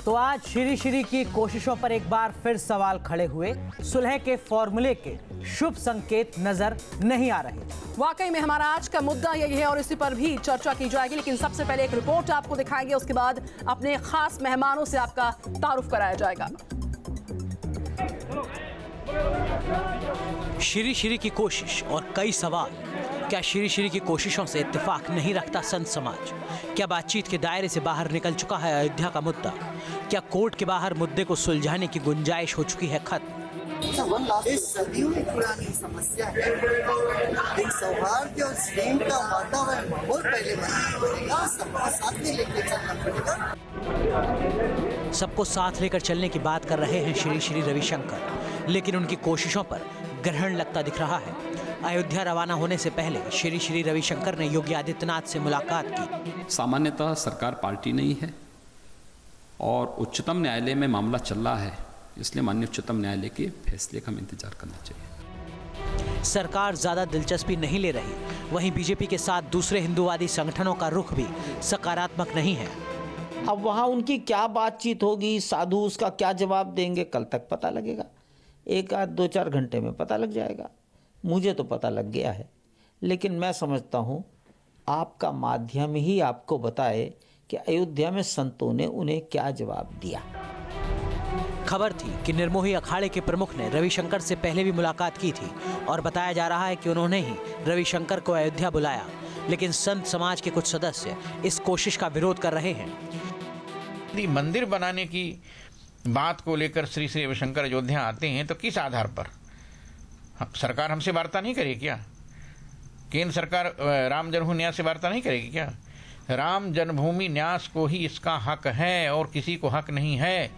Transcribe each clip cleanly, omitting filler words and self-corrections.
तो आज श्री श्री की कोशिशों पर एक बार फिर सवाल खड़े हुए। सुलह के फॉर्मूले के शुभ संकेत नजर नहीं आ रहे। वाकई में हमारा आज का मुद्दा यही है और इसी पर भी चर्चा की जाएगी, लेकिन सबसे पहले एक रिपोर्ट आपको दिखाएंगे, उसके बाद अपने खास मेहमानों से आपका तारुफ कराया जाएगा। श्री श्री की कोशिश और कई सवाल। क्या श्री श्री की कोशिशों से इत्तेफाक नहीं रखता संत समाज? क्या बातचीत के दायरे से बाहर निकल चुका है अयोध्या का मुद्दा? क्या कोर्ट के बाहर मुद्दे को सुलझाने की गुंजाइश हो चुकी है खत्म? इस सदियों पुरानी समस्या है। एक सौहार्द और स्नेह का वातावरण माहौल पहले बनाना पड़ेगा, सबको साथ में लेकर चलना पड़ेगा। सबको साथ लेकर चलने की बात कर रहे हैं श्री श्री रविशंकर, लेकिन उनकी कोशिशों पर ग्रहण लगता दिख रहा है। अयोध्या रवाना होने से पहले श्री श्री रविशंकर ने योगी आदित्यनाथ से मुलाकात की। सामान्यतः सरकार पार्टी नहीं है और उच्चतम न्यायालय में मामला चल रहा है, इसलिए माननीय उच्चतम न्यायालय के फैसले का हमें इंतजार करना चाहिए। सरकार ज्यादा दिलचस्पी नहीं ले रही, वहीं बीजेपी के साथ दूसरे हिंदूवादी संगठनों का रुख भी सकारात्मक नहीं है। अब वहाँ उनकी क्या बातचीत होगी, साधु उसका क्या जवाब देंगे, कल तक पता लगेगा। एक आध 2-4 घंटे में पता लग जाएगा। मुझे तो पता लग गया है, लेकिन मैं समझता हूँ आपका माध्यम ही आपको बताए कि अयोध्या में संतों ने उन्हें क्या जवाब दिया। खबर थी कि निर्मोही अखाड़े के प्रमुख ने रविशंकर से पहले भी मुलाकात की थी और बताया जा रहा है कि उन्होंने ही रविशंकर को अयोध्या बुलाया, लेकिन संत समाज के कुछ सदस्य इस कोशिश का विरोध कर रहे हैं। मंदिर बनाने की बात को लेकर श्री श्री रविशंकर अयोध्या आते हैं तो किस आधार पर? सरकार हमसे वार्ता नहीं करेगी क्या? केंद्र सरकार राम जन्मभूमि न्यास से वार्ता नहीं करेगी क्या? राम जन्मभूमि न्यास को ही इसका हक है और किसी को हक नहीं है।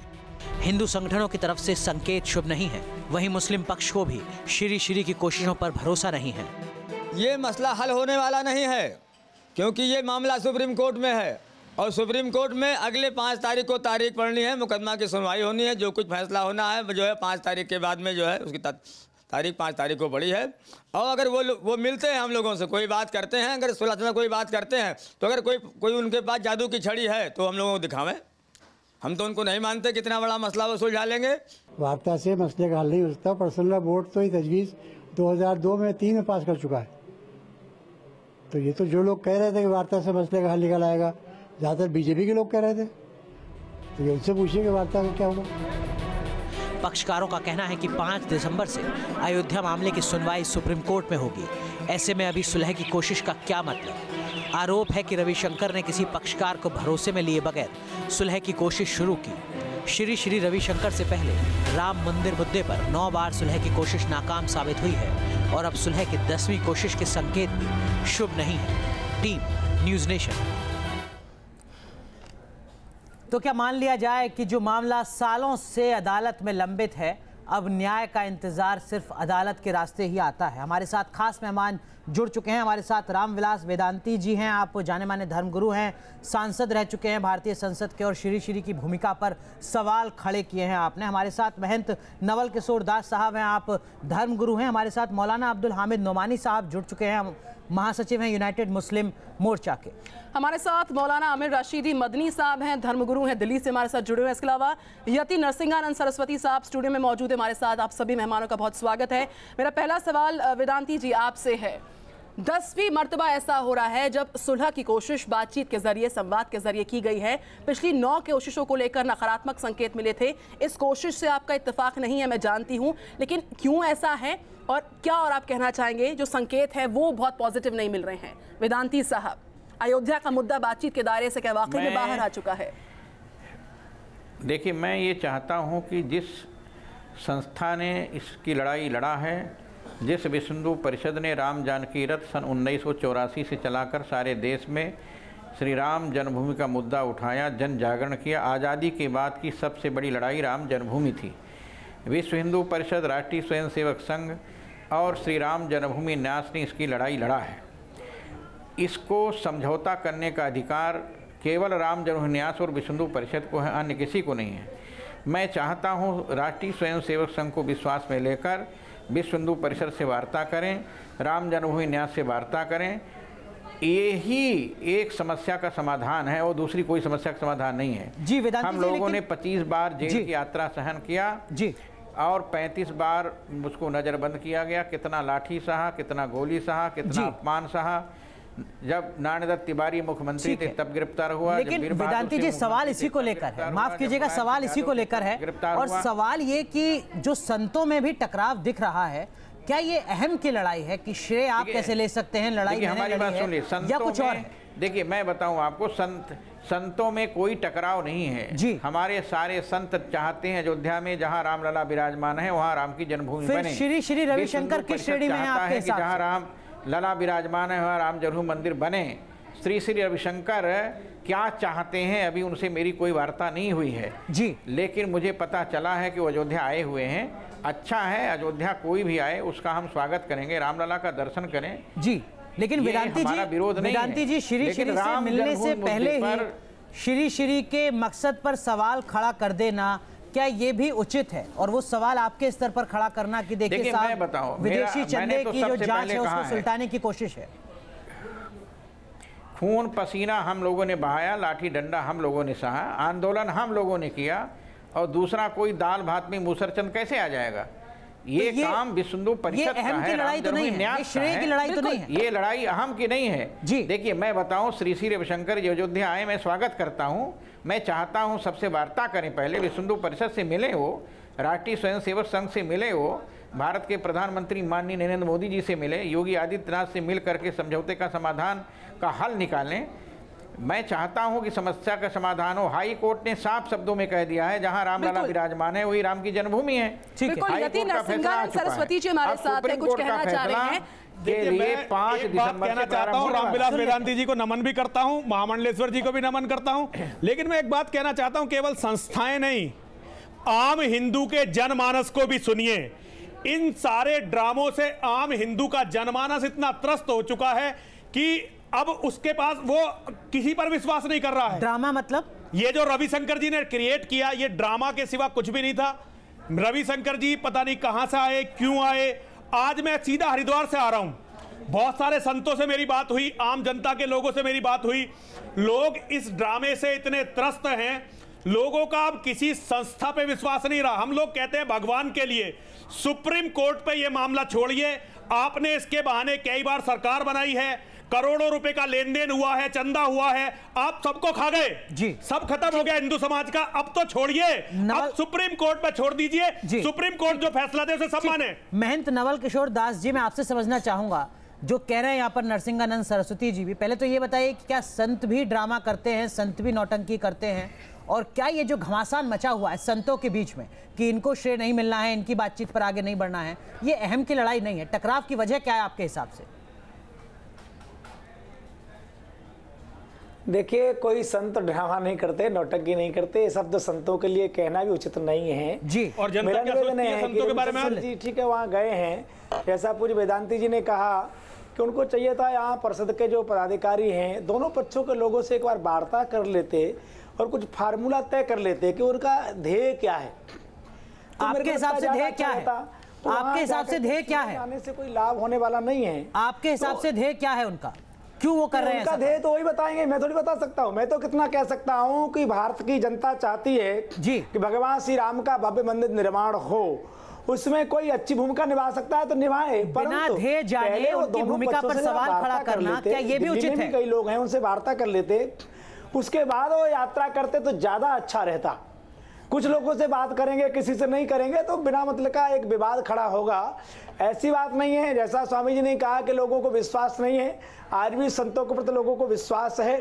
हिंदू संगठनों की तरफ से संकेत शुभ नहीं है, वहीं मुस्लिम पक्ष को भी श्री श्री की कोशिशों पर भरोसा नहीं है। ये मसला हल होने वाला नहीं है, क्योंकि ये मामला सुप्रीम कोर्ट में है और सुप्रीम कोर्ट में अगले 5 तारीख को तारीख पड़नी है, मुकदमा की सुनवाई होनी है। जो कुछ फैसला होना है जो है 5 तारीख के बाद में जो है उसकी तारीख 5 तारीख को पड़ी है। और अगर वो मिलते हैं हम लोगों से, कोई बात करते हैं, अगर सुलह में कोई बात करते हैं, तो अगर कोई उनके पास जादू की छड़ी है तो हम लोगों को दिखावें। हम तो उनको नहीं मानते कितना बड़ा मसला वो सुलझा लेंगे। वार्ता से मसले का हल नहीं हो सकता। पर्सनल बोर्ड तो ये तजवीज़ 2002 में 3 में पास कर चुका है। तो ये तो जो लोग कह रहे थे कि वार्ता से मसले का हल निकल आएगा, ज़्यादातर बीजेपी के लोग कह रहे थे। तो ये उनसे पूछिए कि वार्ता का क्या होगा। पक्षकारों का कहना है कि 5 दिसंबर से अयोध्या मामले की सुनवाई सुप्रीम कोर्ट में होगी। ऐसे में अभी सुलह की कोशिश का क्या मतलब? आरोप है कि रविशंकर ने किसी पक्षकार को भरोसे में लिए बगैर सुलह की कोशिश शुरू की। श्री श्री रविशंकर से पहले राम मंदिर मुद्दे पर 9 बार सुलह की कोशिश नाकाम साबित हुई है और अब सुलह की 10वीं कोशिश के संकेत भी शुभ नहीं है। Team news nation. तो क्या मान लिया जाए कि जो मामला सालों से अदालत में लंबित है, अब न्याय का इंतजार सिर्फ अदालत के रास्ते ही आता है? हमारे साथ खास मेहमान जुड़ चुके हैं। हमारे साथ रामविलास वेदांती जी हैं, आप जाने माने धर्मगुरु हैं, सांसद रह चुके हैं भारतीय संसद के और श्री श्री की भूमिका पर सवाल खड़े किए हैं आपने। हमारे साथ महंत नवल किशोर दास साहब हैं, आप धर्मगुरु हैं। हमारे साथ मौलाना अब्दुल हामिद नोमानी साहब जुड़ चुके हैं, महासचिव हैं यूनाइटेड मुस्लिम मोर्चा के। हमारे साथ मौलाना आमिर रशीदी मदनी साहब हैं, धर्मगुरु हैं, दिल्ली से हमारे साथ जुड़े हुए हैं। इसके अलावा यति नरसिंहानंद सरस्वती साहब स्टूडियो में मौजूद है हमारे साथ। आप सभी मेहमानों का बहुत स्वागत है। मेरा पहला सवाल वेदांती जी आपसे है। 10वीं मर्तबा ऐसा हो रहा है जब सुलह की कोशिश बातचीत के जरिए, संवाद के जरिए की गई है। पिछली 9 कोशिशों को लेकर नकारात्मक संकेत मिले थे। इस कोशिश से आपका इत्तेफाक नहीं है, मैं जानती हूं, लेकिन क्यों ऐसा है और क्या और आप कहना चाहेंगे? जो संकेत है वो बहुत पॉजिटिव नहीं मिल रहे हैं। वेदांती साहब, अयोध्या का मुद्दा बातचीत के दायरे से क्या वाकई में बाहर आ चुका है? देखिए, मैं ये चाहता हूँ कि जिस संस्था ने इसकी लड़ाई लड़ा है, जिस विश्व हिंदू परिषद ने राम जानकी रथ सन 1984 से चलाकर सारे देश में श्री राम जन्मभूमि का मुद्दा उठाया, जन जागरण किया, आज़ादी के बाद की सबसे बड़ी लड़ाई राम जन्मभूमि थी। विश्व हिंदू परिषद, राष्ट्रीय स्वयंसेवक संघ और श्री राम जन्मभूमि न्यास ने इसकी लड़ाई लड़ा है। इसको समझौता करने का अधिकार केवल राम जन्मभूमि न्यास और विश्व हिंदू परिषद को है, अन्य किसी को नहीं है। मैं चाहता हूँ राष्ट्रीय स्वयंसेवक संघ को विश्वास में लेकर विश्व हिंदू परिषद से वार्ता करें, राम जन्मभूमि न्यास से वार्ता करें यही एक समस्या का समाधान है और दूसरी कोई समस्या का समाधान नहीं है जी। वेदांती हम लोगों ने 25 बार जेल की यात्रा सहन किया जी, और 35 बार मुझको नज़रबंद किया गया। कितना लाठी सहा, कितना गोली सहा, कितना अपमान सहा। जब नारायण तिवारी मुख्यमंत्री थे तब गिरफ्तार हुआ। लेकिन वेदांती जी सवाल इसी को लेकर है, माफ कीजिएगा, सवाल इसी को लेकर है। और सवाल ये कि जो संतों में भी टकराव दिख रहा है, क्या ये अहम की लड़ाई है कि श्रेय आप कैसे ले सकते हैं, लड़ाई हमारी बात सुन ली, या कुछ और है? देखिए मैं बताऊं आपको, संतों में कोई टकराव नहीं है जी। हमारे सारे संत चाहते हैं अयोध्या में जहां रामलला विराजमान है वहां राम की जन्मभूमि बने। श्री श्री रविशंकर की श्रेणी में आपके हिसाब से जहां राम लला विराजमान है वहां राम जन्म मंदिर बने। श्री श्री रविशंकर क्या चाहते हैं अभी उनसे मेरी कोई वार्ता नहीं हुई है जी, लेकिन मुझे पता चला है कि वो अयोध्या आए हुए हैं। अच्छा है, अयोध्या कोई भी आए उसका हम स्वागत करेंगे, रामलला का दर्शन करें जी। लेकिन वेदांती जी श्री श्री से मिलने से पहले ही श्री श्री के मकसद पर सवाल खड़ा कर देना, क्या ये भी उचित है? और वो सवाल आपके स्तर पर खड़ा करना कि देखिए साहब विदेशी चंदे की जो जांच है उसको सुलटाने की कोशिश है। खून पसीना हम लोगों ने बहाया, लाठी डंडा हम लोगों ने सहा, आंदोलन हम लोगों ने किया, और दूसरा कोई दाल भात में मूसरचंद कैसे आ जाएगा? ये काम विश्व हिंदू परिषद का है, लड़ाई तो नहीं है, श्रेय की लड़ाई तो नहीं है, ये लड़ाई अहम की नहीं है जी। देखिए मैं बताऊं, श्री श्री रविशंकर जी अयोध्या आए, मैं स्वागत करता हूं। मैं चाहता हूं सबसे वार्ता करें, पहले विश्व हिंदू परिषद से मिले हो, राष्ट्रीय स्वयंसेवक संघ से मिले हो, भारत के प्रधानमंत्री माननीय नरेंद्र मोदी जी से मिले, योगी आदित्यनाथ से मिल करके समझौते का समाधान का हल निकालें। मैं चाहता हूं कि समस्या का समाधान हो। हाई कोर्ट ने साफ शब्दों में कह दिया है जहां रामलला विराजमान है वही राम की जन्मभूमि है। यति नरसिंहानंद सरस्वती जी हमारे साथ हैं, कुछ कहना चाह रहे हैं? देखिए मैं 5 दिसंबर कहना चाहता हूं, रामविलास वेदांती जी को नमन भी करता हूं, महामंडलेश्वर जी को भी नमन करता हूं, लेकिन मैं एक बात कहना चाहता हूं, केवल संस्थाएं नहीं, आम हिंदू के जनमानस को भी सुनिए। इन सारे ड्रामों से आम हिंदू का जनमानस इतना त्रस्त हो चुका है कि अब उसके पास वो किसी पर विश्वास नहीं कर रहा है। ड्रामा मतलब ये जो रविशंकर जी ने क्रिएट किया, ये ड्रामा के सिवा कुछ भी नहीं था। रविशंकर जी पता नहीं कहां से आए, क्यों आए। आज मैं सीधा हरिद्वार से आ रहा हूं, बहुत सारे संतों से मेरी बात हुई, आम जनता के लोगों से मेरी बात हुई। लोग इस ड्रामे से इतने त्रस्त हैं, लोगों का अब किसी संस्था पे विश्वास नहीं रहा। हम लोग कहते हैं भगवान के लिए सुप्रीम कोर्ट पे ये मामला छोड़िए, आपने इसके बहाने कई बार सरकार बनाई है, करोड़ों रुपए का लेन देन हुआ है, चंदा हुआ है, आप सबको खा गए जी, सब खत्म हो गया हिंदू समाज का। अब तो छोड़िए, अब सुप्रीम कोर्ट पे छोड़ दीजिए, सुप्रीम कोर्ट जो फैसला दे उसे सब माने। महंत नवल किशोर दास जी, मैं आपसे समझना चाहूंगा, जो कह रहे हैं यहाँ पर नरसिंहानंद सरस्वती जी भी, पहले तो ये बताइए कि क्या संत भी ड्रामा करते हैं, संत भी नौटंकी करते हैं? और क्या ये जो घमासान मचा हुआ है संतों के बीच में कि इनको श्रेय नहीं मिलना है, इनकी बातचीत पर आगे नहीं बढ़ना है, ये अहम की लड़ाई नहीं है? टकराव की वजह क्या है आपके हिसाब से? देखिए, कोई संत ड्रामा नहीं करते, नौटंकी नहीं करते, ये सब तो संतों के लिए कहना भी उचित नहीं है जी। और जनता क्या सोचती है संतों के बारे में? जी ठीक है, वहाँ गए हैं, जैसा पूज्य वेदांती जी ने कहा कि उनको चाहिए था यहाँ परिषद के जो पदाधिकारी हैं दोनों पक्षों के लोगों से एक बार वार्ता कर लेते और कुछ फार्मूला तय कर लेते कि उनका ध्येय क्या है। तो आपके हिसाब से ध्येय क्या है? आपके हिसाब से ध्येय क्या है? आने से कोई लाभ होने वाला नहीं है। आपके हिसाब से ध्येय क्या है उनका? क्यों वो कर रहे हैं? उनका ध्येय तो वही बताएंगे, मैं थोड़ी बता सकता हूँ। मैं तो कितना कह सकता हूँ कि भारत की जनता चाहती है जी कि भगवान श्री राम का भव्य मंदिर निर्माण हो, उसमें कोई अच्छी भूमिका निभा सकता है तो निभाए। बिना ध्येय जाने उनकी भूमिका पर सवाल खड़ा करना क्या ये भी उचित है? कई लोग हैं, उनसे वार्ता कर लेते, उसके बाद वो यात्रा करते तो ज्यादा अच्छा रहता। कुछ लोगों से बात करेंगे, किसी से नहीं करेंगे तो बिना मतलब का एक विवाद खड़ा होगा। ऐसी बात नहीं है, जैसा स्वामी जी ने कहा कि लोगों को विश्वास नहीं है, आज भी संतों के प्रति लोगों को विश्वास है।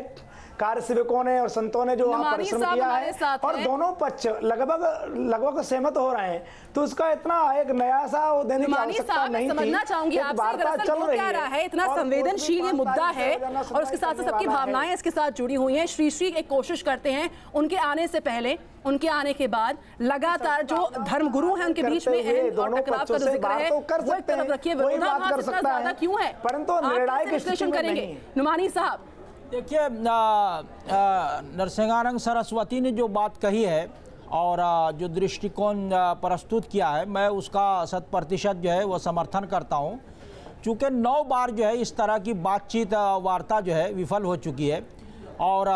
कार्य सेवकों ने और संतों ने जो परिश्रम किया है और दोनों पक्ष लगभग सहमत हो रहे हैं, तो उसका इतना एक नया सा वो देने की आवश्यकता नहीं थी। समझना चाहूंगी आपसे दरअसल हो क्या रहा है, इतना संवेदनशील ये मुद्दा है और उसके साथ सबकी भावनाएं इसके साथ जुड़ी हुई हैं। श्री श्री एक कोशिश करते हैं उनके आने से पहले, उनके आने के बाद लगातार जो धर्मगुरु हैं उनके बीच में अहम और टकराव का जिक्र है, वो एक तरफ रखिए, विरोधाभास इतना ज्यादा क्यों है, परंतु निर्णायक विश्लेषण करेंगे नुमानी साहब? देखिए, नरसिंहानंद सरस्वती ने जो बात कही है और जो दृष्टिकोण प्रस्तुत किया है, मैं उसका 100% जो है वो समर्थन करता हूँ। चूँकि 9 बार जो है इस तरह की बातचीत वार्ता जो है विफल हो चुकी है और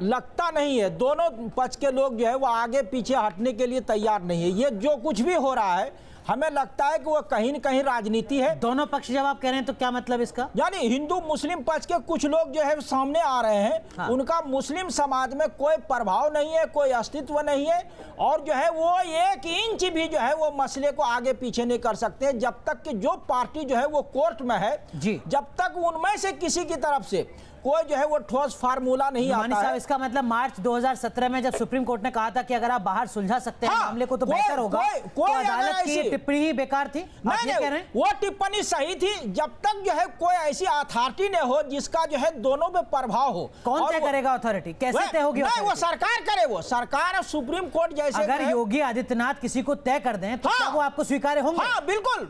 लगता नहीं है दोनों पक्ष के लोग जो है वो आगे पीछे हटने के लिए तैयार नहीं है। ये जो कुछ भी हो रहा है हमें लगता है कि वो कहीं न कहीं राजनीति है। दोनों पक्ष जब आप कह रहे हैं तो क्या मतलब इसका? यानी हिंदू मुस्लिम पक्ष के कुछ लोग जो है सामने आ रहे हैं। हाँ। उनका मुस्लिम समाज में कोई प्रभाव नहीं है, कोई अस्तित्व नहीं है और जो है वो 1 इंच भी जो है वो मसले को आगे पीछे नहीं कर सकते जब तक कि जो पार्टी जो है वो कोर्ट में है जी, जब तक उनमें से किसी की तरफ से कोई जो है वो ठोस फार्मूला नहीं आता है। इसका मतलब मार्च 2017 में जब सुप्रीम कोर्ट ने कहा था कि अगर आप बाहर सुलझा सकते हैं मामले को तो बेहतर होगा, तो अदालत की टिप्पणी ही बेकार थी? नहीं, वो टिप्पणी सही थी जब तक जो है कोई ऐसी अथॉरिटी न हो जिसका जो है दोनों पे प्रभाव हो। कौन तय करेगा अथॉरिटी? कैसे तय होगी? वो सरकार करे, वो सरकार और सुप्रीम कोर्ट जैसे। अगर योगी आदित्यनाथ किसी को तय कर दें तो क्या वो आपको स्वीकार्य होंगे? हाँ बिल्कुल,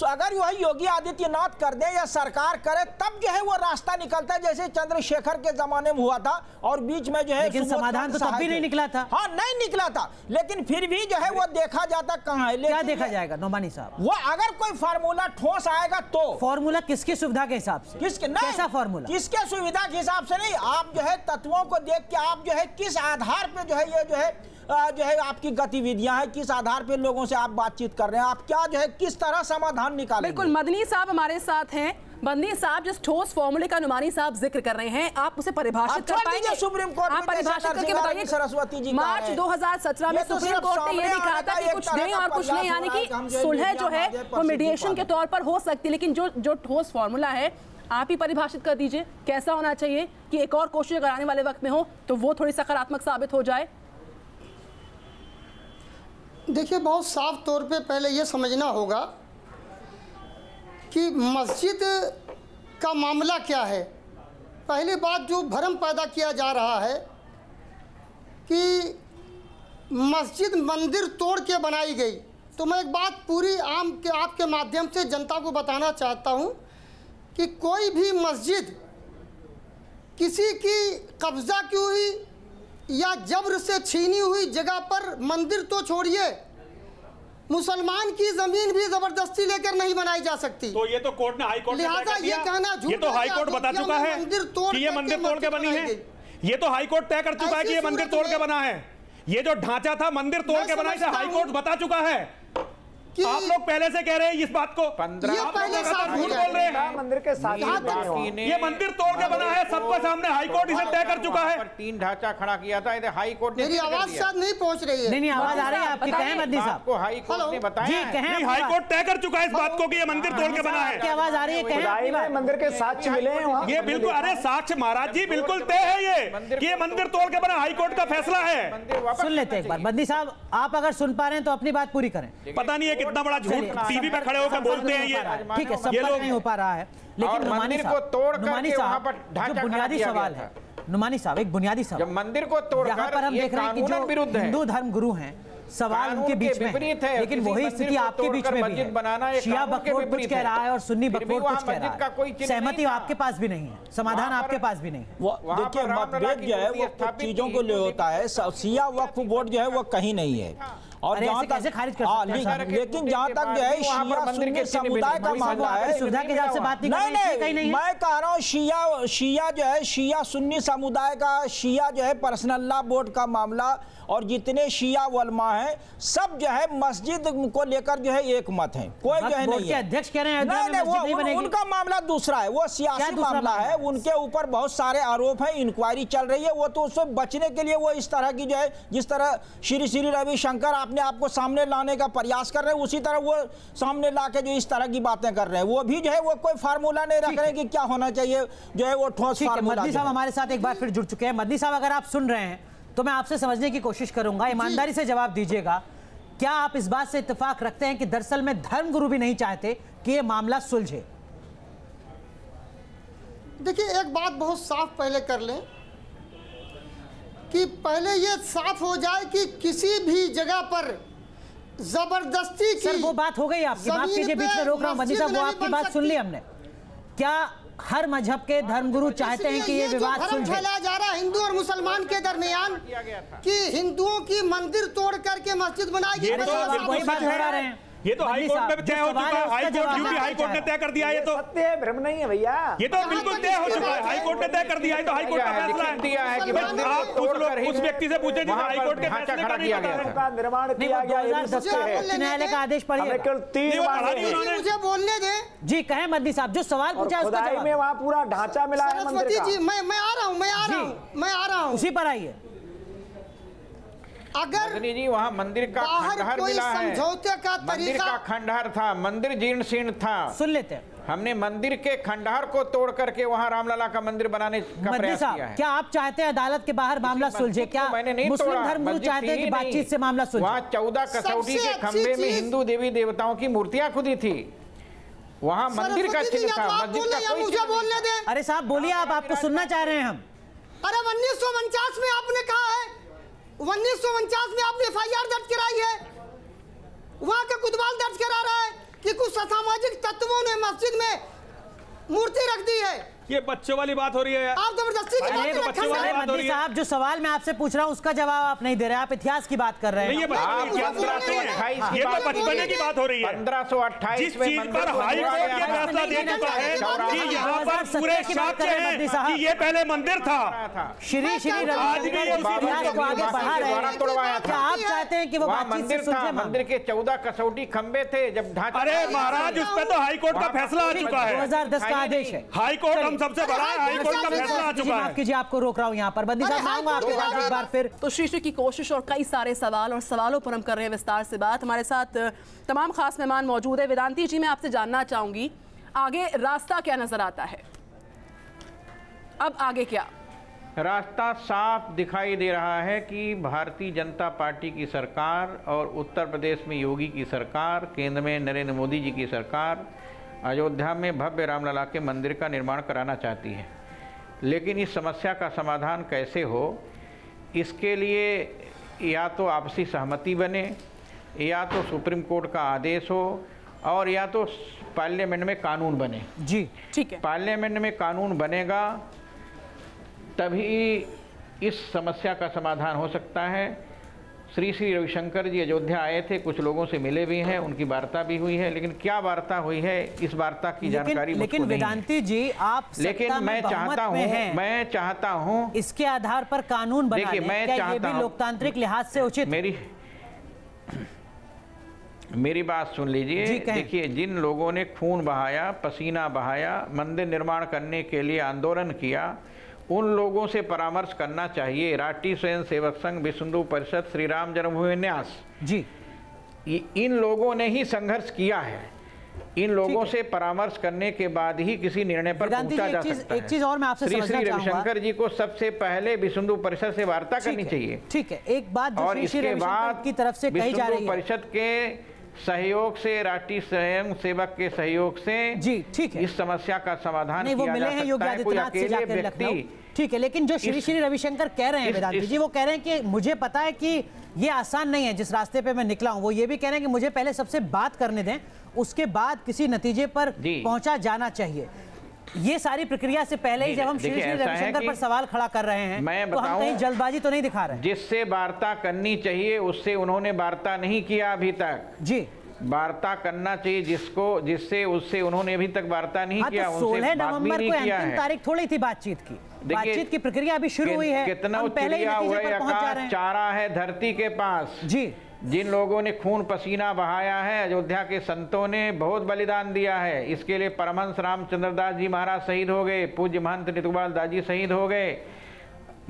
अगर वही योगी आदित्यनाथ कर दे या सरकार करे तब जो है वो रास्ता निकलता है, जैसे चंद्रशेखर के जमाने में हुआ था और बीच में जो है लेकिन समाधान तो तब भी नहीं निकला था। हाँ नहीं निकला था, लेकिन फिर भी जो है वो देखा जाता कहाँ है। क्या देखा जाएगा नोमानी साहब? वो अगर कोई फार्मूला ठोस आएगा तो। फार्मूला किसकी सुविधा के हिसाब से? कैसा फार्मूला? किसके सुविधा के हिसाब से नहीं, आप जो है तत्वों को देख के आप जो है किस आधार पे जो है ये जो है आपकी गतिविधियां हैं, किस आधार पे लोगों से आप बातचीत कर रहे हैं, आप क्या जो है किस तरह समाधान निकालेंगे। बिल्कुल, मदनी साहब हमारे साथ हैं। मदनी साहब जिस ठोस फॉर्मूले का नुमानी साहब जिक्र कर रहे हैं, आप उसे परिभाषित कर पाएंगे? सुप्रीम कोर्ट आप परिभाषित करके बताइए। सरस्वती जी मार्च 2017 में सुप्रीम कोर्ट ने ये भी कहा था कि कुछ दें और कुछ नहीं, यानी कि सुलह जो है वो मीडिएशन के तौर पर हो सकती है, लेकिन जो ठोस फॉर्मूला है आप ही परिभाषित कर दीजिए कैसा होना चाहिए कि एक और कोशिश अगर आने वाले वक्त में हो तो वो थोड़ी सकारात्मक साबित हो जाए। देखिए, बहुत साफ तौर पे पहले ये समझना होगा कि मस्जिद का मामला क्या है। पहली बात जो भ्रम पैदा किया जा रहा है कि मस्जिद मंदिर तोड़ के बनाई गई, तो मैं एक बात पूरी आपके माध्यम से जनता को बताना चाहता हूं कि कोई भी मस्जिद किसी की कब्जा की हुई या जबर से छीनी हुई जगह पर मंदिर तो छोड़िए, मुसलमान की जमीन भी जबरदस्ती लेकर नहीं बनाई जा सकती। तो ये तो कोर्ट ने हाई कोर्ट लिहाजा ये कहना झूठ, ये तो हाई कोर्ट बता चुका है कि ये मंदिर तोड़ के बनी है। ये तो हाई कोर्ट तय कर चुका है कि ये मंदिर तोड़ के बना है। ये जो ढांचा था मंदिर तोड़ के बना है, हाई कोर्ट बता चुका है। आप लोग पहले से कह रहे हैं इस बात को, 15 झूठ बोल रहे हैं। मंदिर के साथ ये मंदिर तोड़ के बना है, सबके सामने हाई कोर्ट इसे तय कर चुका है। 3 ढांचा खड़ा किया था, इधर हाई कोर्ट ने। मेरी आवाज शायद नहीं पहुंच रही है। नहीं आवाज आ रही है आपकी, कहें मदनी साहब? आपको हाई कोर्ट ने बताया है, हाई कोर्ट तय कर चुका है इस बात को कि ये मंदिर तोड़ के बना है। आवाज आ रही है, कहें? मंदिर के साक्ष्य मिले हैं वहाँ। ये बिल्कुल, अरे साक्ष्य महाराज जी बिल्कुल तय है ये मंदिर तोड़ के बना, हाई कोर्ट का फैसला है। सुन लेते हैं एक बार मदनी साहब, आप अगर सुन पा रहे हैं तो अपनी बात पूरी करें। पता नहीं है कितना बड़ा झूठ टीवी पे खड़े होकर बोलते हैं ये। ठीक है, सब लोग नहीं हो पा रहा है, लेकिन नुमानी साहब जो बुनियादी सवाल है, नुमानी साहब एक बुनियादी सवाल, जब मंदिर को तोड़कर यहाँ पर हम देख रहे हैं कि जो हिंदू धर्म गुरु हैं सवाल उनके बीच में है, लेकिन वही स्थिति आपके बीच में भी है। शिया बकफोट कुछ कह रहा है और सुन्नी बकफोट कुछ कह रहा है, सहमति आपके पास भी नहीं है, समाधान आपके पास भी नहीं है। देखिए, मतभेद जो है वो कुछ चीजों को ले होता है। शिया वक्फ बोर्ड जो है वो कहीं नहीं है और जहाँ तक खारिज कर सकते हैं, लेकिन जहाँ तक जो है शिया सुन्नी समुदाय का मामला है, सुविधा के हिसाब से बात नहीं, मैं कह रहा हूँ शिया जो है शिया सुन्नी समुदाय का, शिया जो है पर्सनल लॉ बोर्ड का मामला और जितने शिया वलमा हैं सब जो है मस्जिद को लेकर जो है एक मत है, कोई जो है नहीं है। अध्यक्ष कह रहे हैं नहीं, उनका मामला दूसरा है, वो सियासी मामला है, उनके ऊपर बहुत सारे आरोप हैं, इंक्वायरी चल रही है। वो तो उससे बचने के लिए वो इस तरह की जो है, जिस तरह श्री रविशंकर अपने आप को सामने लाने का प्रयास कर रहे हैं, उसी तरह वो सामने ला के जो इस तरह की बातें कर रहे हैं, वो भी जो है वो कोई फार्मूला नहीं रख रहे कि क्या होना चाहिए, जो है वो ठोस फार्मूला। मदनी साहब हमारे साथ एक बार फिर जुड़ चुके हैं। मदनी साहब, अगर आप सुन रहे हैं तो मैं आपसे समझने की कोशिश करूंगा, ईमानदारी से जवाब दीजिएगा। क्या आप इस बात से इत्तेफाक रखते हैं कि दरअसल में धर्मगुरु भी नहीं चाहते कि यह मामला सुलझे? देखिए, एक बात बहुत साफ पहले कर लें कि पहले यह साफ हो जाए कि किसी भी जगह पर जबरदस्ती की। सर वो बात हो गई आपकी, माफ कीजिए बीच में रोक रहा हूं मदनी साहब, वो आपकी बात सुन ली हमने। क्या हर मजहब के धर्मगुरु चाहते हैं कि ये विवाद सुलझे? फैलाया जा रहा है हिंदू और मुसलमान के दरमियान कि हिंदुओं की मंदिर तोड़ करके मस्जिद बनाई गई। वही बात दोहरा रहे हैं, ये तो हाई कोर्ट में तय हो चुका है, high court UP high court ने तय कर दिया। ये तो सत्य है, भ्रम नहीं है भैया, ये तो बिल्कुल तय हो चुका है, हाई कोर्ट ने तय कर दिया है। तो हाई कोर्ट का फैसला है कि आप उस व्यक्ति से पूछे जिसे हाई कोर्ट के फैसले का नहीं पता है। निर्माण किया गया, न्यायालय का आदेश पढ़िए, केवल 3 मुझे बोलने दे जी। कहे मदनी साहब जो सवाल पूछा उसका जवाब में वहाँ पूरा ढांचा मिला है मंदिर सरस्वती का। जी मैं आ रहा हूँ उसी पर आइए। अगर मदनी जी वहाँ मंदिर का खंडहर मिला है, समझौते का मंदिर का खंडहर था, मंदिर जीर्ण शीर्ण था। सुन लेते हैं, हमने मंदिर के खंडहर को तोड़ करके वहाँ रामलला का मंदिर बनाने का प्रयास किया है। क्या आप चाहते हैं अदालत के बाहर मामला सुलझे? क्या मैंने नहीं मुस्लिम तोड़ा, धर्मगुरु चाहते हैं कि बातचीत से मामला सुलझे? वहाँ 14 कसौटी के खंबे में हिंदू देवी देवताओं की मूर्तियां खुदी थी, वहाँ मंदिर का चिन्ह था, मस्जिद का कोई मुझे बोलने दे। अरे साहब बोलिए, आप आपको सुनना चाह रहे हैं हम। अरे 1949 में आपने कहा है, 1949 में आपने FIR दर्ज कराई है, वहां का कुतवाल दर्ज करा रहा है कि कुछ असामाजिक तत्वों ने मस्जिद में मूर्ति रख दी है। ये बच्चों वाली बात हो रही है, आप जबरदस्ती की बात बच्चों वाली बात हो रही है। साहब जो सवाल मैं आपसे पूछ रहा हूँ उसका जवाब आप नहीं दे रहे, आप इतिहास की बात कर रहे हैं। ये तो बचपने की बात हो रही है। 1528 जिस चीज पर हाई कोर्ट ये फैसला दे चुका है कि यहाँ पर पूरे साक्ष्य हैं कि ये पहले मंदिर था। श्री श्री आज भी ये इतिहास को आगे बढ़ा रहे हैं। क्या आप चाहते हैं कि वो बातचीत से सुलझे? मंदिर के 14 कसौटी खंबे थे जब ढांचा। अरे महाराज उस पर तो हाई कोर्ट का फैसला आ चुका है, 2010 का आदेश है। हाई कोर्ट हम सबसे बड़ा है, हाई कोर्ट का फैसला आ चुका है। कीजिए, आपको रोक रहा हूँ यहाँ पर। बंदी साहब मांगूंगा आपके पास एक बार फिर। तो श्री की कोशिश और कई सारे सवाल और सवालों पर हम कर रहे हैं विस्तार से बात। हमारे साथ तमाम खास मेहमान मौजूद है। वेदांती जी, मैं आपसे जानना चाहूंगी आगे रास्ता क्या नजर आता है? अब आगे क्या रास्ता? साफ दिखाई दे रहा है कि भारतीय जनता पार्टी की सरकार और उत्तर प्रदेश में योगी की सरकार, केंद्र में नरेंद्र मोदी जी की सरकार अयोध्या में भव्य रामलला के मंदिर का निर्माण कराना चाहती है। लेकिन इस समस्या का समाधान कैसे हो, इसके लिए या तो आपसी सहमति बने, या तो सुप्रीम कोर्ट का आदेश हो, और या तो पार्लियामेंट में कानून बने। जी ठीक है, पार्लियामेंट में कानून बनेगा तभी इस समस्या का समाधान हो सकता है। श्री श्री रविशंकर जी अयोध्या आए थे, कुछ लोगों से मिले भी हैं, उनकी वार्ता भी हुई है, लेकिन क्या वार्ता हुई है इस वार्ता की जानकारी लेकिन वेदांती जी आप लेकिन मैं चाहता हूं इसके आधार पर कानून बना लें। मैं क्या ये भी लोकतांत्रिक लिहाज से उचित? मेरी बात सुन लीजिए। देखिए, जिन लोगों ने खून बहाया, पसीना बहाया, मंदिर निर्माण करने के लिए आंदोलन किया, उन लोगों से परामर्श करना चाहिए। राष्ट्रीय स्वयं सेवक संघ, विश्व हिंदू परिषद, श्री राम जन्मभूमि न्यास जी, इन लोगों ने ही संघर्ष किया है। इन लोगों से परामर्श करने के बाद ही किसी निर्णय पर पहुंचा जा सकता है। एक चीज और मैं आपसे श्री श्री रविशंकर जी को सबसे पहले विश्व हिंदू परिषद से वार्ता करनी चाहिए। ठीक है, एक बात और इसके बाद की तरफ से कही जा रही है, परिषद के सहयोग से, राष्ट्रीय स्वयं सेवक के सहयोग से जी, ठीक है, इस समस्या का समाधान नहीं, वो किया मिले जा हैं सकता योगी है। कोई आदित्यनाथ से जाकर लखनऊ, ठीक है। लेकिन जो श्री श्री रविशंकर कह रहे हैं वेदांती जी, वो कह रहे हैं कि मुझे पता है कि ये आसान नहीं है जिस रास्ते पे मैं निकला हूं। वो ये भी कह रहे हैं कि मुझे पहले सबसे बात करने दें, उसके बाद किसी नतीजे पर पहुंचा जाना चाहिए। ये सारी प्रक्रिया से पहले ही जब हम श्री श्री रविशंकर पर सवाल खड़ा कर रहे हैं, मैं तो हम कहीं जल्दबाजी तो नहीं दिखा रहे। जिससे वार्ता करनी चाहिए उससे उन्होंने वार्ता नहीं किया अभी तक। जी, वार्ता करना चाहिए जिससे उससे उन्होंने अभी तक वार्ता नहीं किया। 16 नवंबर को अंतिम तारीख थोड़ी थी बातचीत की। बातचीत की प्रक्रिया अभी शुरू हुई है। कितना चिड़िया उड़े आकाश, चारा है धरती के पास। जी, जिन लोगों ने खून पसीना बहाया है, अयोध्या के संतों ने बहुत बलिदान दिया है। इसके लिए परमहंस रामचंद्र दास जी महाराज शहीद हो गए, पूज्य महंत नितुपाल दास जी शहीद हो गए,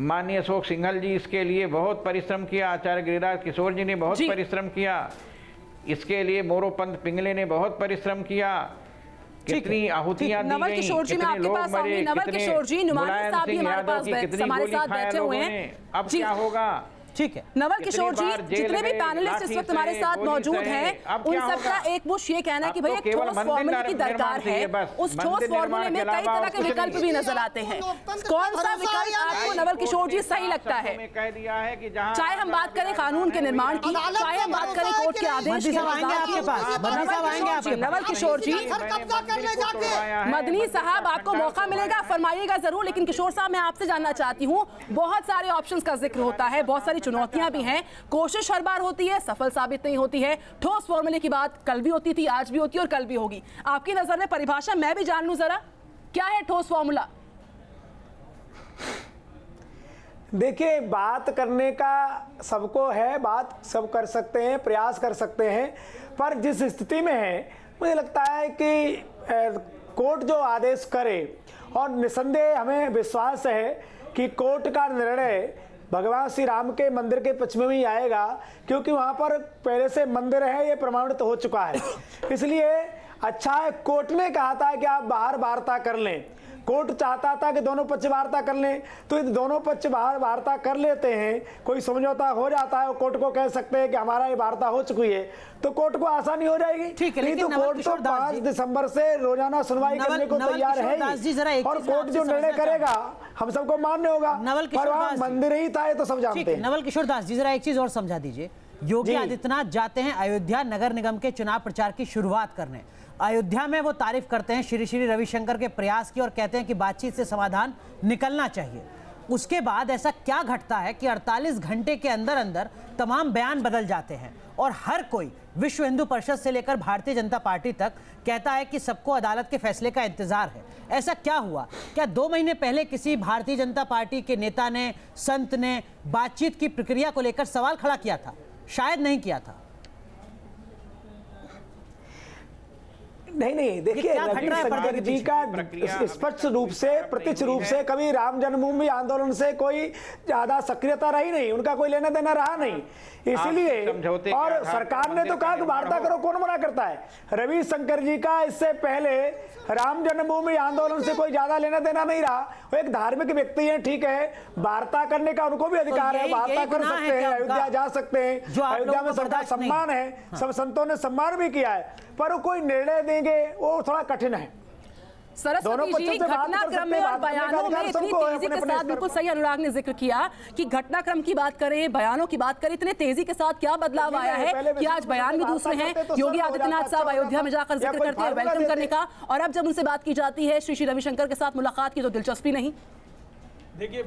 माननीय अशोक सिंघल जी इसके लिए बहुत परिश्रम किया, आचार्य गिरिराज किशोर जी ने बहुत परिश्रम किया, इसके लिए मोरोपंत पिंगले ने बहुत परिश्रम किया। कितनी आहुतियां दी गई, कितने लोग मरे, कितने मुलायम सिंह यादव की कितनी गोली खाए लोगों ने। अब क्या होगा? ठीक है, नवल किशोर जी, जितने भी पैनलिस्ट इस वक्त हमारे साथ मौजूद हैं, उन सबका एक मुश्त ये कहना है कि भैया ठोस फॉर्मूले की दरकार है। उस ठोस फॉर्मूले में कई तरह के विकल्प भी नजर आते हैं। कौन सा विकल्प आपको नवल किशोर जी सही लगता है? चाहे हम बात करें कानून के निर्माण की, चाहे हम बात करें कोर्ट के आदेश की। नवल किशोर जी, मदनी साहब, आपको मौका मिलेगा, फरमाइएगा जरूर। लेकिन किशोर साहब, मैं आपसे जानना चाहती हूँ, बहुत सारे ऑप्शंस का जिक्र होता है, बहुत सारी चुनौतियां भी हैं। कोशिश हर बार होती है, सफल साबित नहीं होती है। ठोस फॉर्मूले की बात कल भी होती थी, आज भी होती है और कल भी होगी। आपकी नजर में परिभाषा मैं भी जान लूं जरा, क्या है ठोस फॉर्मूला? देखिए, बात करने का सबको है, बात सब कर सकते हैं, प्रयास कर सकते हैं, पर जिस स्थिति में है मुझे लगता है कि कोर्ट जो आदेश करे, और निसंदेह हमें विश्वास है कि कोर्ट का निर्णय भगवान श्री राम के मंदिर के पक्ष में ही आएगा, क्योंकि वहां पर पहले से मंदिर है, ये प्रमाणित हो चुका है। इसलिए अच्छा है, कोर्ट ने कहा था कि आप बाहर वार्ता कर लें। कोर्ट चाहता था कि दोनों पक्ष वार्ता कर लें, तो दोनों पक्ष बाहर वार्ता कर लेते हैं, कोई समझौता हो जाता है, कोर्ट को कह सकते हैं कि हमारा ये वार्ता हो चुकी है, तो कोर्ट को आसानी हो जाएगी। ठीक है, नहीं तो कोर्ट तो 5 दिसंबर से रोजाना सुनवाई करने को तैयार है और कोर्ट जो निर्णय करेगा हम सबको मान्य होगा। पर वहाँ मंदिर ही था, ये तो सब जानते हैं। नवल किशोर दास जी, जरा एक चीज और समझा दीजिए। योगी आदित्यनाथ जाते हैं अयोध्या नगर निगम के चुनाव प्रचार की शुरुआत करने। अयोध्या में वो तारीफ करते हैं श्री श्री रविशंकर के प्रयास की और कहते हैं कि बातचीत से समाधान निकलना चाहिए। उसके बाद ऐसा क्या घटता है कि 48 घंटे के अंदर अंदर तमाम बयान बदल जाते हैं और हर कोई विश्व हिंदू परिषद से लेकर भारतीय जनता पार्टी तक कहता है कि सबको अदालत के फैसले का इंतजार है? ऐसा क्या हुआ? क्या 2 महीने पहले किसी भारतीय जनता पार्टी के नेता ने, संत ने बातचीत की प्रक्रिया को लेकर सवाल खड़ा किया था? शायद नहीं किया था। नहीं, देखिए, रविशंकर जी का स्पष्ट रूप से, प्रत्यक्ष रूप से कभी राम जन्मभूमि आंदोलन से कोई ज्यादा सक्रियता रही नहीं, उनका कोई लेना देना रहा नहीं। इसीलिए और सरकार ने तो कहा कि वार्ता करो, कौन मना करता है? रविशंकर जी का इससे पहले राम जन्मभूमि आंदोलन से कोई ज्यादा लेना देना नहीं रहा। वो एक धार्मिक व्यक्ति है, ठीक है, वार्ता करने का उनको भी अधिकार है, वार्ता कर सकते हैं, अयोध्या जा सकते हैं, अयोध्या में सबका सम्मान है, सब संतों ने सम्मान भी किया है, पर वो कोई निर्णय देंगे वो थोड़ा कठिन है। सरस्वती जी, घटनाक्रम में और बयानों में इतनी तेजी के साथ, बिल्कुल सही अनुराग ने जिक्र किया कि घटनाक्रम की बात करें, बयानों की बात करें, इतने तेजी के साथ क्या बदलाव आया है कि आज बयान भी दूसरे हैं। योगी आदित्यनाथ साहब अयोध्या में जाकर जिक्र करते हैं वेलकम करने का, और अब जब उनसे बात की जाती है श्री श्री रविशंकर के साथ मुलाकात की तो दिलचस्पी नहीं। देखिए,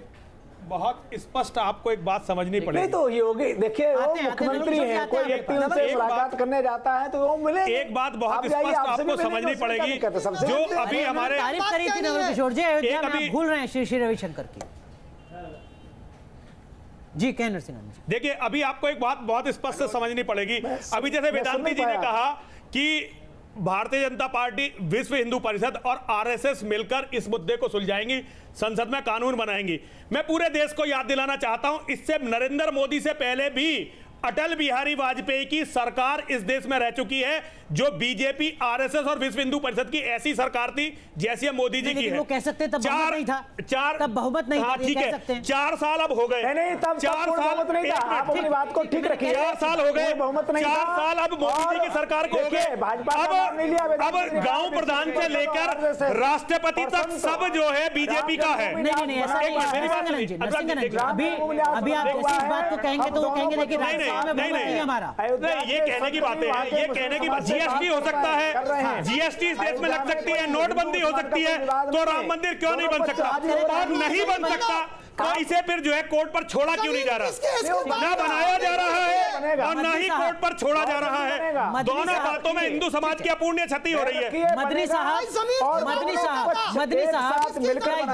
बहुत स्पष्ट आपको एक बात समझनी पड़ेगी। नहीं तो योगी, देखिए, वो मुख्यमंत्री हैं, कोई व्यक्ति उनसे मुलाकात करने जाता है तो वो मिले। एक बात बहुत स्पष्ट आपको समझनी पड़ेगी, जो अभी हमारे तारीफ करी थी नवल किशोर जी अयोध्या में, आप भूल रहे हैं श्री श्री रविशंकर की। जी कह नरसिंह जी, देखिए, अभी आपको एक बात बहुत स्पष्ट समझनी पड़ेगी। अभी जैसे वेदांती जी ने कहा कि भारतीय जनता पार्टी, विश्व हिंदू परिषद और आरएसएस मिलकर इस मुद्दे को सुलझाएंगी, संसद में कानून बनाएंगी। मैं पूरे देश को याद दिलाना चाहता हूं, इससे नरेंद्र मोदी से पहले भी अटल बिहारी वाजपेयी की सरकार इस देश में रह चुकी है, जो बीजेपी, आरएसएस और विश्व हिंदू परिषद की ऐसी सरकार थी जैसी मोदी जी की है। वो कह सकते तब बहुमत नहीं था, तब बहुमत नहीं था, ठीक है, 4 साल अब हो गए। नहीं, तब 4 साल नहीं था, आप अपनी बात को ठीक रखिए। 4 साल हो गए, बहुमत नहीं, 4 साल अब मोदी जी की सरकार को हो गए। अब गांव प्रधान से लेकर राष्ट्रपति तक सब जो है बीजेपी का है। नहीं, ऐसा नहीं, अभी आप इस बात को कहेंगे तो वो कहेंगे देखिए नहीं, हमारा ये कहने की बातें हैं, ये कहने की बात। जीएसटी हो सकता है, जीएसटी इस देश में लग सकती है, नोटबंदी हो सकती है, तो राम मंदिर क्यों नहीं बन सकता? और नहीं बन सकता तो इसे फिर जो है कोर्ट पर छोड़ा क्यों नहीं जा रहा? ना बनाया जा रहा है और ना ही कोर्ट पर छोड़ा जा रहा है। दोनों बातों में हिंदू समाज की अपूर्णीय क्षति हो रही है। मदनी साहब,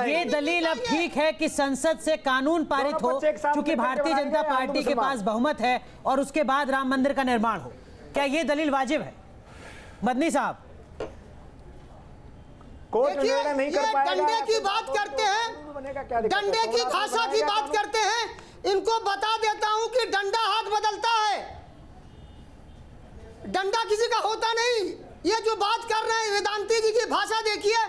ये दलील अब ठीक है कि संसद से कानून पारित हो, क्योंकि भारतीय जनता पार्टी के पास बहुमत है, और उसके बाद राम मंदिर का निर्माण हो, क्या ये दलील वाजिब है? मदनी साहब, देखिए, ये डंडे की बात करते हैं, डंडे की भाषा की बात करते हैं। इनको बता देता हूं कि डंडा हाथ बदलता है, डंडा किसी का होता नहीं। ये जो बात कर रहे हैं वेदांती जी की भाषा देखिए,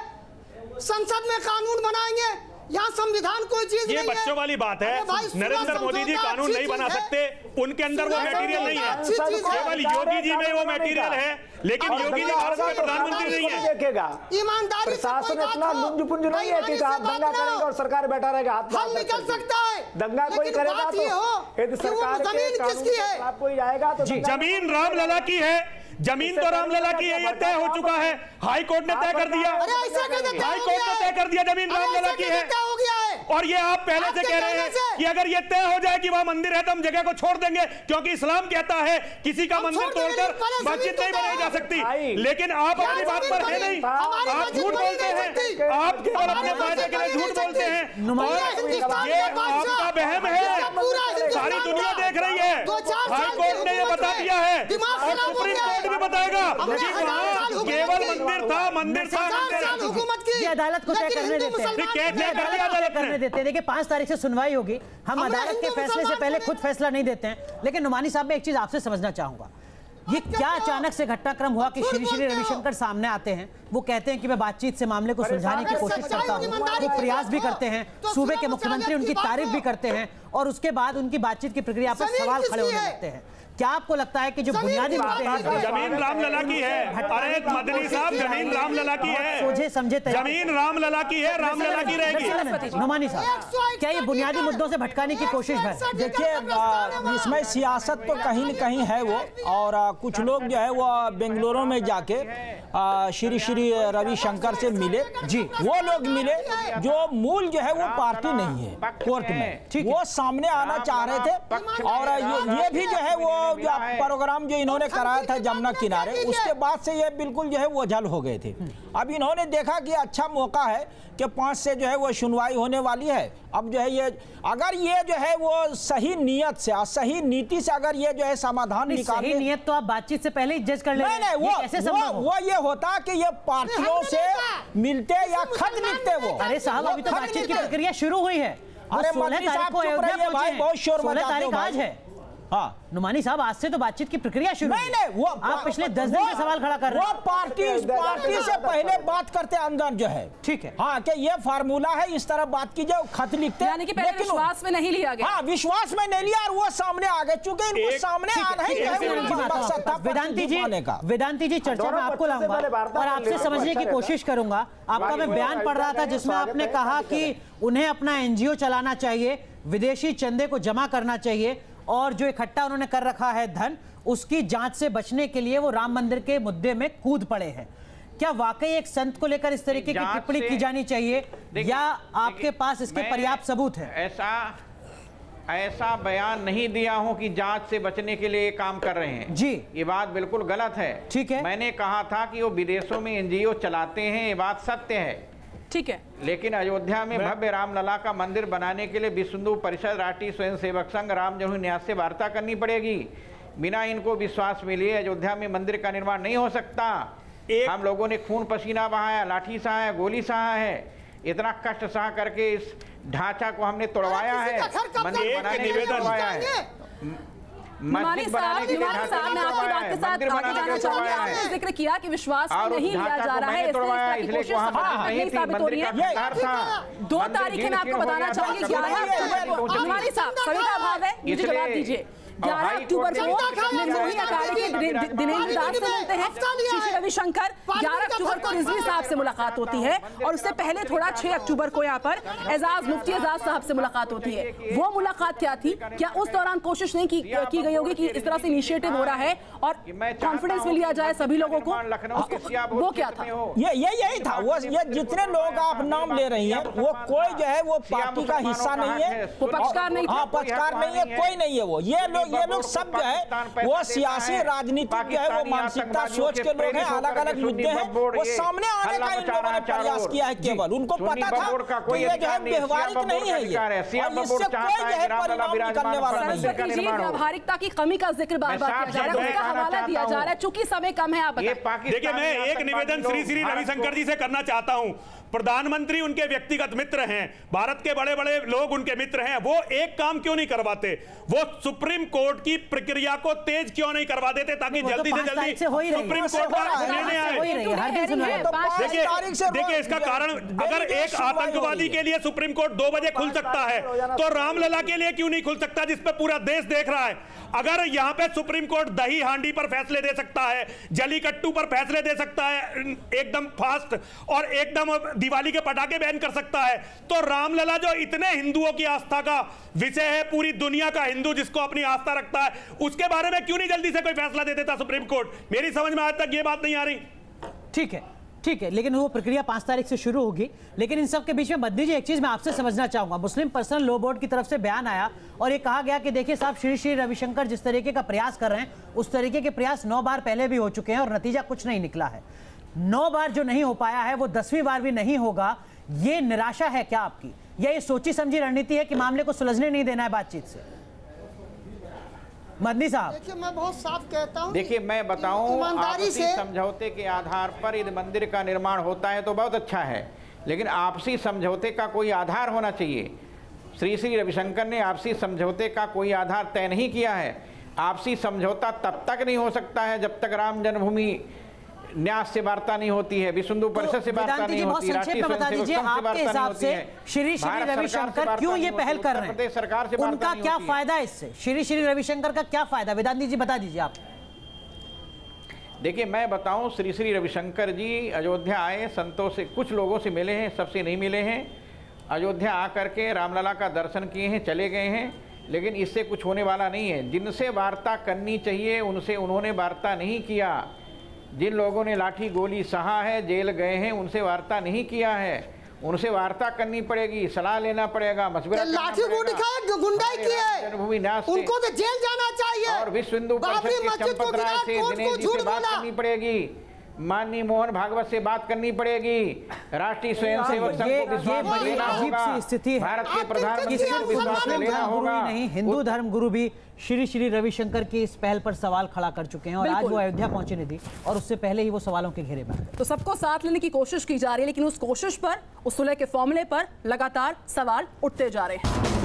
संसद में कानून बनाएंगे, यहाँ संविधान कोई चीज नहीं है। ये बच्चों वाली बात है। नरेंद्र मोदी जी कानून नहीं बना सकते, उनके अंदर वो मटेरियल नहीं है। केवल योगी जी में वो मटेरियल है, लेकिन योगी जी भारत के प्रधानमंत्री नहीं है। देखेगा ईमानदारी, प्रशासन इतना लुंज-पुंज नहीं है कि आप दंगा करेंगे और सरकार बैठा रहेगा। हल निकल सकता है, दंगा कोई करेगा तो यदि सरकार जमीन किसकी है? आप कोई आएगा तो जमीन रामलला की है, जमीन तो रामलला की है, ये तय हो चुका है। हाई कोर्ट ने तय कर दिया, हाई कोर्ट ने तय कर दिया जमीन रामलला की है। हो गया है, और ये आप पहले से कह रहे हैं कि अगर ये तय हो जाए कि वहां मंदिर है तो हम जगह को छोड़ देंगे, क्योंकि इस्लाम कहता है किसी का मंदिर तोड़कर मस्जिद नहीं बनाई जा सकती। लेकिन आप अपनी बात पर है नहीं, आप झूठ बोलते हैं, आप केवल अपने फायदे के लिए झूठ बोलते हैं और ये आपका वहम है, सारी दुनिया देख रही है। हाई कोर्ट ने ये बता दिया है और सुप्रीम कोर्ट भी बताएगा कि वहां केवल मंदिर था। ये अदालत को तय करने देते हैं, करने देते हैं। देखिए 5 तारीख से सुनवाई होगी, हम अदालत के फैसले से पहले खुद फैसला नहीं देते हैं। लेकिन नुमानी साहब, मैं एक चीज आपसे समझना चाहूंगा, ये क्या अचानक से घटनाक्रम हुआ कि श्री रविशंकर सामने आते हैं, वो कहते हैं कि मैं बातचीत से मामले को सुलझाने की कोशिश करता हूं, वो प्रयास भी करते हैं, सूबे के मुख्यमंत्री उनकी तारीफ भी करते हैं और उसके बाद उनकी बातचीत की प्रक्रिया पर सवाल खड़े होने लगते हैं। क्या आपको लगता है कि जो बुनियादी मुद्दे हैं, जमीन रामलला की है, अरे मदनी साहब जमीन रामलला की है, सोचे समझे जमीन रामलला की है, रामलला की रहेगी। नुमानी साहब, क्या ये बुनियादी मुद्दों से भटकाने की कोशिश है? देखिए इसमें सियासत तो कहीं न कहीं है वो, और कुछ लोग जो है वो बेंगलुरु में जाके श्री रविशंकर से मिले जी, वो लोग मिले जो मूल जो है वो पार्टी नहीं है कोर्ट में, वो सामने आना चाह रहे थे। और ये भी जो है वो प्रोग्राम जो इन्होंने कराया था जमुना किनारे, उसके बाद से ये बिल्कुल जो है वो जल हो गए थे। अब इन्होंने देखा कि अच्छा मौका है कि 5 से जो है वो सुनवाई होने वाली है। अब जो है ये अगर ये जो है वो सही नियत से, सही नीति से अगर ये जो है समाधान निकाले, सही नियत तो आप बातचीत से पहले ही जज कर लेंगे। नहीं, वो ये होता कि ये पार्टियों से मिलते या खत लिखते वो। अरे साहब, अभी तो बातचीत की प्रक्रिया शुरू हुई है। अरे मंत्री साहब चुप रहिए भाई, बहुत शोर मचाते हो आज है। हाँ नुमानी साहब, आज से तो बातचीत की प्रक्रिया शुरू। नहीं, वो आप पिछले 10 दिन में सवाल खड़ा कर रहे हैं। वो पार्टी से पहले बात करते अंदर जो है, ठीक है, हाँ कि ये फार्मूला है, इस तरह बात की जाए, खत लिखते हैं, यानी कि पहले विश्वास में नहीं लिया गया। हाँ, विश्वास में नहीं लिया और वो सामने आ गए, चूंकि इनको सामने आना ही है। वेदांती जी, चर्चा में आपको लाऊंगा और आपसे समझने की कोशिश करूंगा। आपका मैं बयान पढ़ रहा था जिसमें आपने कहा कि उन्हें अपना एनजीओ चलाना चाहिए, विदेशी चंदे को जमा करना चाहिए और जो इकट्ठा उन्होंने कर रखा है धन, उसकी जांच से बचने के लिए वो राम मंदिर के मुद्दे में कूद पड़े हैं। क्या वाकई एक संत को लेकर इस तरीके की टिप्पणी की जानी चाहिए या आपके पास इसके पर्याप्त सबूत है? ऐसा बयान नहीं दिया हूं कि जांच से बचने के लिए काम कर रहे हैं जी, ये बात बिल्कुल गलत है। ठीक है, मैंने कहा था कि वो विदेशों में एनजीओ चलाते हैं, ये बात सत्य है, ठीक है, लेकिन अयोध्या में भव्य रामलला का मंदिर बनाने के लिए विश्व हिंदू परिषद, राष्ट्रीय स्वयंसेवक संघ, राम जन्मभूमि न्यास से वार्ता करनी पड़ेगी। बिना इनको विश्वास मिले अयोध्या में मंदिर का निर्माण नहीं हो सकता। हम लोगों ने खून पसीना बहाया, लाठी सहा है, गोली सहा है, इतना कष्ट सहा करके इस ढांचा को हमने तोड़वाया है, मंदिर बनाने के लिए तोड़वाया है। मस्जिद बनाने के लिए आपकी बात के साथ आगे जाना चाहूंगी। आपने जिक्र किया कि विश्वास में नहीं लिया जा रहा है, इसलिए साबित हो रही है। 2 तारीख में आपको बताना चाहूंगी, 11 अक्टूबर को नुमानी साहब, सविता भाव है, मुझे जवाब दीजिए। 11 अक्टूबर को निर्मोही अखाड़े के दिनेंद्र दास से मिलते हैं श्री रविशंकर। 11 अक्टूबर को रिजवी साहब से मुलाकात होती है और उससे पहले थोड़ा 6 अक्टूबर को यहाँ पर मुफ्ती एजाज साहब से मुलाकात होती है। वो मुलाकात क्या थी? क्या उस दौरान कोशिश नहीं की गई होगी कि इस तरह से इनिशिएटिव हो रहा है और कॉन्फिडेंस में लिया जाए सभी लोगों को? वो क्या था? यही था। वो ये जितने लोग आप नाम ले रही हैं, वो कोई जो है वो पार्टी का हिस्सा नहीं है, वो पक्षकार नहीं, हाँ पक्षकार नहीं है, कोई नहीं है। वो ये लोग सब जो है वो सियासी राजनीतिक जो है वो मानसिकता सोच के लोग हैं, अलग अलग मुद्दे हैं, वो सामने आने का इन लोगों ने प्रयास किया है। केवल उनको पता था कि ये जो है व्यवहारिक नहीं है, ये और इससे कोई जो है परिणाम निकलने वाला नहीं है। व्यवहारिकता की कमी का जिक्र बार बार किया जा रहा है, उसका हवाला दिया जा रहा है, चूंकि समय कम है। आप बताइए। देखिए, मैं एक निवेदन श्री रविशंकर जी से करना चाहता हूं। प्रधानमंत्री उनके व्यक्तिगत मित्र हैं, भारत के बड़े बड़े लोग उनके मित्र हैं, वो एक काम क्यों नहीं करवाते? वो सुप्रीम कोर्ट की प्रक्रिया को तेज क्यों नहीं करवा देते ताकि जल्दी से जल्दी सुप्रीम कोर्ट का निर्णय आए? देखिए, इसका कारण, अगर एक आतंकवादी के लिए सुप्रीम कोर्ट 2 बजे खुल सकता है तो रामलला के लिए क्यों नहीं खुल सकता, जिस पे पूरा देश देख रहा है? अगर यहां पे सुप्रीम कोर्ट दही हांडी पर फैसले दे सकता है, जलीकट्टू पर फैसले दे सकता है एकदम फास्ट, और एकदम दिवाली के पटाखे बैन कर सकता है, तो रामलला जो इतने हिंदुओं की आस्था का विषय है, पूरी दुनिया का हिंदू जिसको अपनी आस्था रखता है, उसके बारे में क्यों नहीं जल्दी से कोई फैसला दे देता सुप्रीम कोर्ट? मेरी समझ में आज तक ये बात नहीं आ रही। ठीक है, ठीक है, लेकिन वो प्रक्रिया 5 तारीख से शुरू होगी। लेकिन इन सब के बीच में मदनी जी, एक चीज मैं आपसे समझना चाहूंगा। मुस्लिम पर्सनल लॉ बोर्ड की तरफ से बयान आया और ये कहा गया कि देखिए साहब, श्री श्री रविशंकर जिस तरीके का प्रयास कर रहे हैं उस तरीके के प्रयास 9 बार पहले भी हो चुके हैं और नतीजा कुछ नहीं निकला है। 9 बार जो नहीं हो पाया है वो 10वीं बार भी नहीं होगा। ये निराशा है क्या आपकी, या ये सोची समझी रणनीति है कि मामले को सुलझने नहीं देना है बातचीत से? मदनी साहब देखिए, मैं बहुत साफ कहता हूं, देखिए मैं बताऊं, ईमानदारी आपसी से समझौते के आधार पर यदि मंदिर का निर्माण होता है तो बहुत अच्छा है, लेकिन आपसी समझौते का कोई आधार होना चाहिए। श्री श्री रविशंकर ने आपसी समझौते का कोई आधार तय नहीं किया है। आपसी समझौता तब तक नहीं हो सकता है जब तक राम जन्मभूमि न्यास से वार्ता नहीं होती है, विश्व हिंदू परिषद से वार्ता नहीं होती, राष्ट्रीय स्वयंसेवक संघ से वार्ता नहीं होती है। श्री श्री रविशंकर क्यों ये पहल कर रहे हैं? सरकार से उनका क्या फायदा है इससे? श्री श्री रविशंकर का क्या फायदा? वेदांती जी बता दीजिए आप। देखिए मैं बताऊं, श्री श्री रविशंकर जी अयोध्या आए, संतों से, कुछ लोगों से मिले हैं, सबसे नहीं मिले हैं। अयोध्या आकर के रामलला का दर्शन किए हैं, चले गए हैं, लेकिन इससे कुछ होने वाला नहीं है। जिनसे वार्ता करनी चाहिए उनसे उन्होंने वार्ता नहीं किया। जिन लोगों ने लाठी गोली सहा है, जेल गए हैं, उनसे वार्ता नहीं किया है। उनसे वार्ता करनी पड़ेगी, सलाह लेना पड़ेगा, मशवरा करना लाठी गोली खाए, गुंडाई की है, उनको तो जेल जाना चाहिए। और विश्व हिंदू परिषद के चंपत राय से, दिनेश जी से बात करनी पड़ेगी, माननीय मोहन भागवत से बात करनी पड़ेगी, राष्ट्रीय स्वयंसेवक संघ को विश्वास में लेना होगा, भारत के प्रधानमंत्री को विश्वास में लेना होगा। नहीं, हिंदू धर्म गुरु भी श्री श्री रविशंकर की इस पहल पर सवाल खड़ा कर चुके हैं और आज वो अयोध्या पहुंचे नहीं थी और उससे पहले ही वो सवालों के घेरे में। तो सबको साथ लेने की कोशिश की जा रही है, लेकिन उस कोशिश पर, उस सुलह के फॉर्मूले पर लगातार सवाल उठते जा रहे हैं।